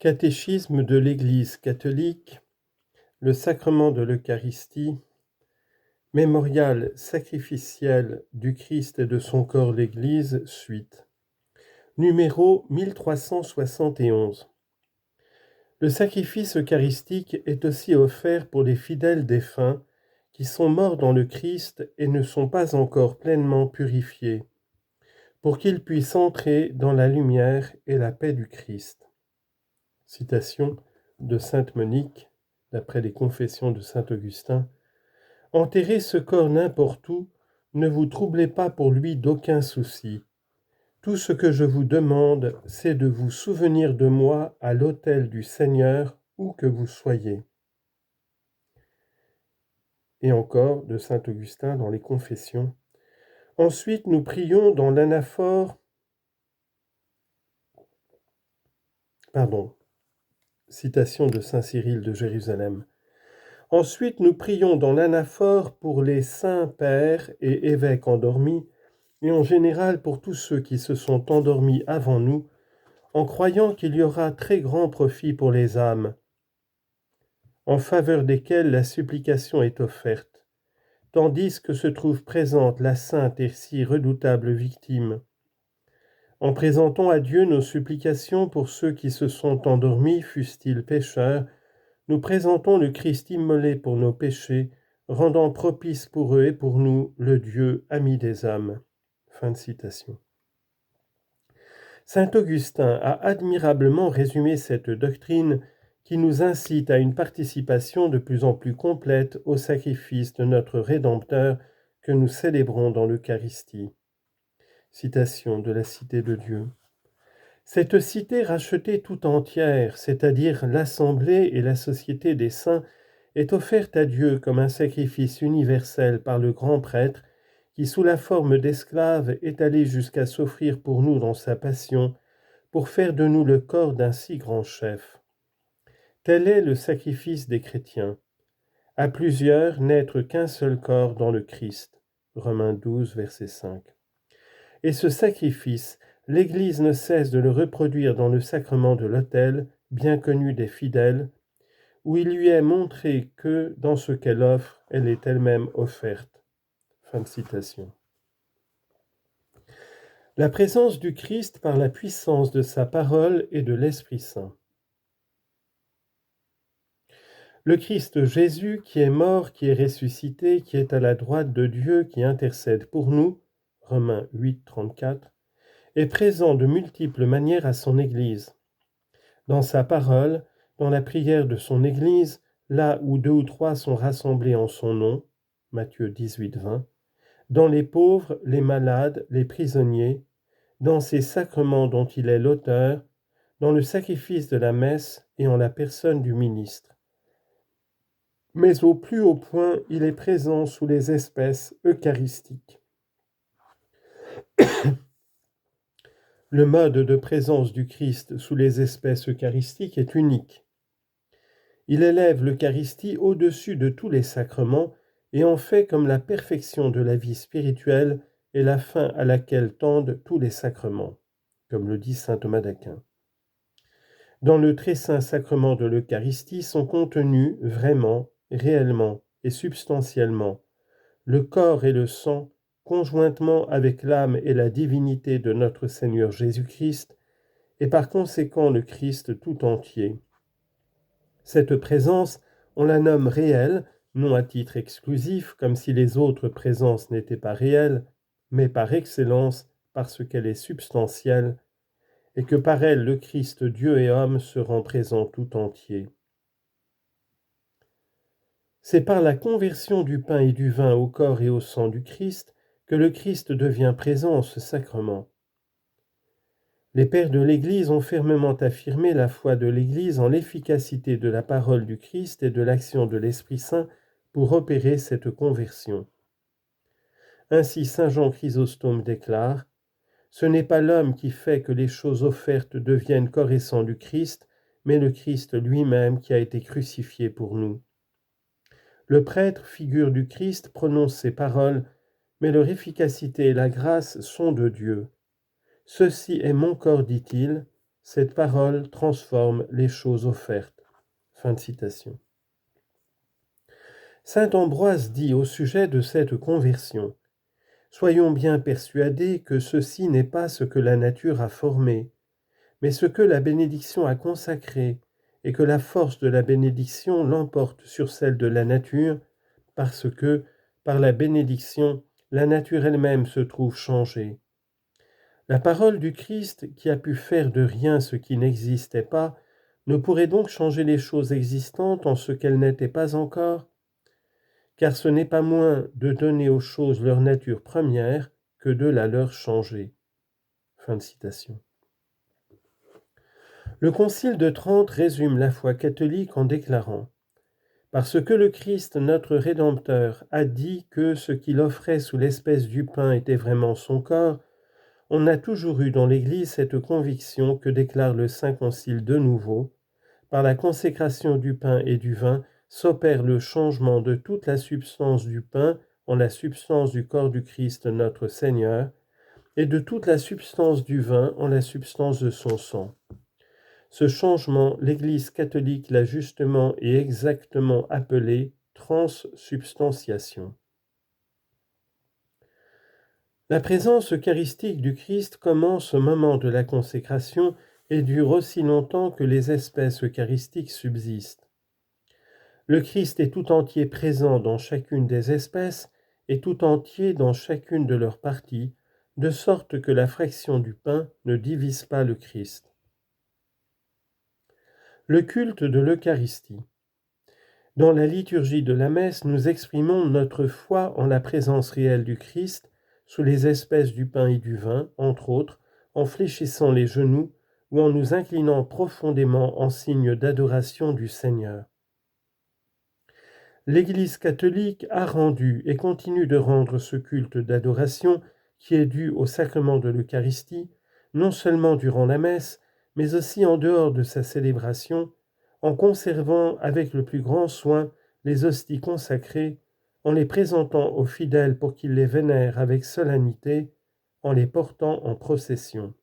Catéchisme de l'Église catholique, le sacrement de l'Eucharistie, mémorial sacrificiel du Christ et de son corps l'Église, suite. Numéro 1371. Le sacrifice eucharistique est aussi offert pour les fidèles défunts qui sont morts dans le Christ et ne sont pas encore pleinement purifiés, pour qu'ils puissent entrer dans la lumière et la paix du Christ. Citation de sainte Monique, d'après les Confessions de saint Augustin. Enterrez ce corps n'importe où, ne vous troublez pas pour lui d'aucun souci. Tout ce que je vous demande, c'est de vous souvenir de moi à l'autel du Seigneur, où que vous soyez. Et encore de saint Augustin dans les Confessions. Ensuite, nous prions dans l'anaphore. Citation de saint Cyril de Jérusalem. Ensuite, nous prions dans l'anaphore pour les saints pères et évêques endormis, et en général pour tous ceux qui se sont endormis avant nous, en croyant qu'il y aura très grand profit pour les âmes, en faveur desquelles la supplication est offerte, tandis que se trouve présente la sainte et si redoutable victime. En présentant à Dieu nos supplications pour ceux qui se sont endormis, fussent-ils pécheurs, nous présentons le Christ immolé pour nos péchés, rendant propice pour eux et pour nous le Dieu ami des âmes. Fin de citation. Saint Augustin a admirablement résumé cette doctrine qui nous incite à une participation de plus en plus complète au sacrifice de notre Rédempteur que nous célébrons dans l'Eucharistie. Citation de la Cité de Dieu. Cette cité rachetée tout entière, c'est-à-dire l'assemblée et la société des saints, est offerte à Dieu comme un sacrifice universel par le grand prêtre qui, sous la forme d'esclave, est allé jusqu'à s'offrir pour nous dans sa passion, pour faire de nous le corps d'un si grand chef. Tel est le sacrifice des chrétiens. À plusieurs, n'être qu'un seul corps dans le Christ. Romains 12, verset 5. Et ce sacrifice, l'Église ne cesse de le reproduire dans le sacrement de l'autel, bien connu des fidèles, où il lui est montré que, dans ce qu'elle offre, elle est elle-même offerte. Fin de citation. La présence du Christ par la puissance de sa parole et de l'Esprit Saint. Le Christ Jésus, qui est mort, qui est ressuscité, qui est à la droite de Dieu, qui intercède pour nous, Romains 8, 34, est présent de multiples manières à son Église. Dans sa parole, dans la prière de son Église, là où 2 ou 3 sont rassemblés en son nom, Matthieu 18, 20, dans les pauvres, les malades, les prisonniers, dans ses sacrements dont il est l'auteur, dans le sacrifice de la messe et en la personne du ministre. Mais au plus haut point, il est présent sous les espèces eucharistiques. Le mode de présence du Christ sous les espèces eucharistiques est unique. Il élève l'Eucharistie au-dessus de tous les sacrements et en fait comme la perfection de la vie spirituelle et la fin à laquelle tendent tous les sacrements, comme le dit saint Thomas d'Aquin. Dans le très saint sacrement de l'Eucharistie sont contenus vraiment, réellement et substantiellement le corps et le sang, conjointement avec l'âme et la divinité de notre Seigneur Jésus-Christ, et par conséquent le Christ tout entier. Cette présence, on la nomme réelle, non à titre exclusif, comme si les autres présences n'étaient pas réelles, mais par excellence parce qu'elle est substantielle, et que par elle le Christ Dieu et homme se rend présent tout entier. C'est par la conversion du pain et du vin au corps et au sang du Christ que le Christ devient présent en ce sacrement. Les pères de l'Église ont fermement affirmé la foi de l'Église en l'efficacité de la parole du Christ et de l'action de l'Esprit Saint pour opérer cette conversion. Ainsi saint Jean Chrysostome déclare « Ce n'est pas l'homme qui fait que les choses offertes deviennent corps et sang du Christ, mais le Christ lui-même qui a été crucifié pour nous. » Le prêtre, figure du Christ, prononce ces paroles, mais leur efficacité et la grâce sont de Dieu. « Ceci est mon corps, dit-il, Cette parole transforme les choses offertes. » Fin de citation. Saint Ambroise dit au sujet de cette conversion: « Soyons bien persuadés que ceci n'est pas ce que la nature a formé, mais ce que la bénédiction a consacré, et que la force de la bénédiction l'emporte sur celle de la nature, parce que, par la bénédiction, la nature elle-même se trouve changée. La parole du Christ, qui a pu faire de rien ce qui n'existait pas, ne pourrait donc changer les choses existantes en ce qu'elles n'étaient pas encore, car ce n'est pas moins de donner aux choses leur nature première que de la leur changer. » Fin de citation. Le Concile de Trente résume la foi catholique en déclarant: « Parce que le Christ, notre Rédempteur, a dit que ce qu'il offrait sous l'espèce du pain était vraiment son corps, on a toujours eu dans l'Église cette conviction que déclare le Saint Concile de nouveau: par la consécration du pain et du vin s'opère le changement de toute la substance du pain en la substance du corps du Christ notre Seigneur, et de toute la substance du vin en la substance de son sang. Ce changement, l'Église catholique l'a justement et exactement appelé transsubstantiation. » La présence eucharistique du Christ commence au moment de la consécration et dure aussi longtemps que les espèces eucharistiques subsistent. Le Christ est tout entier présent dans chacune des espèces et tout entier dans chacune de leurs parties, de sorte que la fraction du pain ne divise pas le Christ. Le culte de l'Eucharistie. Dans la liturgie de la messe, nous exprimons notre foi en la présence réelle du Christ sous les espèces du pain et du vin, entre autres, en fléchissant les genoux ou en nous inclinant profondément en signe d'adoration du Seigneur. L'Église catholique a rendu et continue de rendre ce culte d'adoration qui est dû au sacrement de l'Eucharistie, non seulement durant la messe, mais aussi en dehors de sa célébration, en conservant avec le plus grand soin les hosties consacrées, en les présentant aux fidèles pour qu'ils les vénèrent avec solennité, en les portant en procession.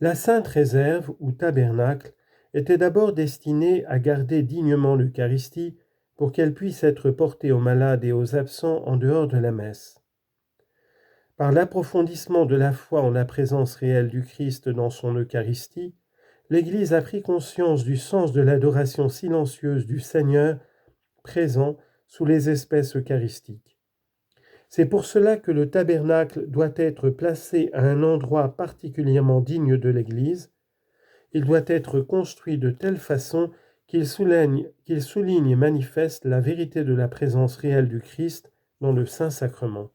La Sainte Réserve ou tabernacle était d'abord destinée à garder dignement l'Eucharistie pour qu'elle puisse être portée aux malades et aux absents en dehors de la messe. Par l'approfondissement de la foi en la présence réelle du Christ dans son Eucharistie, l'Église a pris conscience du sens de l'adoration silencieuse du Seigneur présent sous les espèces eucharistiques. C'est pour cela que le tabernacle doit être placé à un endroit particulièrement digne de l'Église. Il doit être construit de telle façon qu'il souligne et manifeste la vérité de la présence réelle du Christ dans le Saint-Sacrement.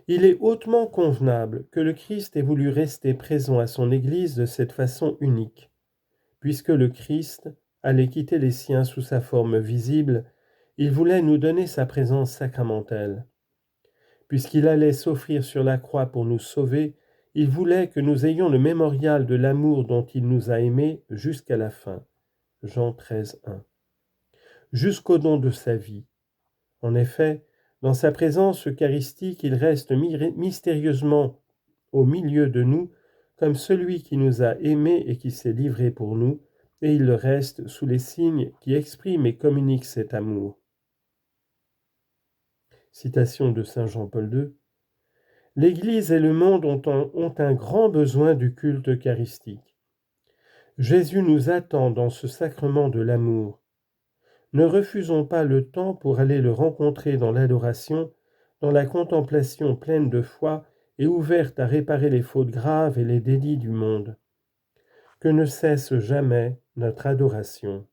Il est hautement convenable que le Christ ait voulu rester présent à son Église de cette façon unique, puisque le Christ allait quitter les siens sous sa forme visible, il voulait nous donner sa présence sacramentelle. Puisqu'il allait s'offrir sur la croix pour nous sauver, il voulait que nous ayons le mémorial de l'amour dont il nous a aimés jusqu'à la fin. Jean 13, 1. Jusqu'au don de sa vie. En effet, dans sa présence eucharistique, il reste mystérieusement au milieu de nous, comme celui qui nous a aimés et qui s'est livré pour nous, et il le reste sous les signes qui expriment et communiquent cet amour. Citation de saint Jean-Paul II. L'Église et le monde ont un grand besoin du culte eucharistique. Jésus nous attend dans ce sacrement de l'amour. Ne refusons pas le temps pour aller le rencontrer dans l'adoration, dans la contemplation pleine de foi et ouverte à réparer les fautes graves et les délits du monde. Que ne cesse jamais notre adoration.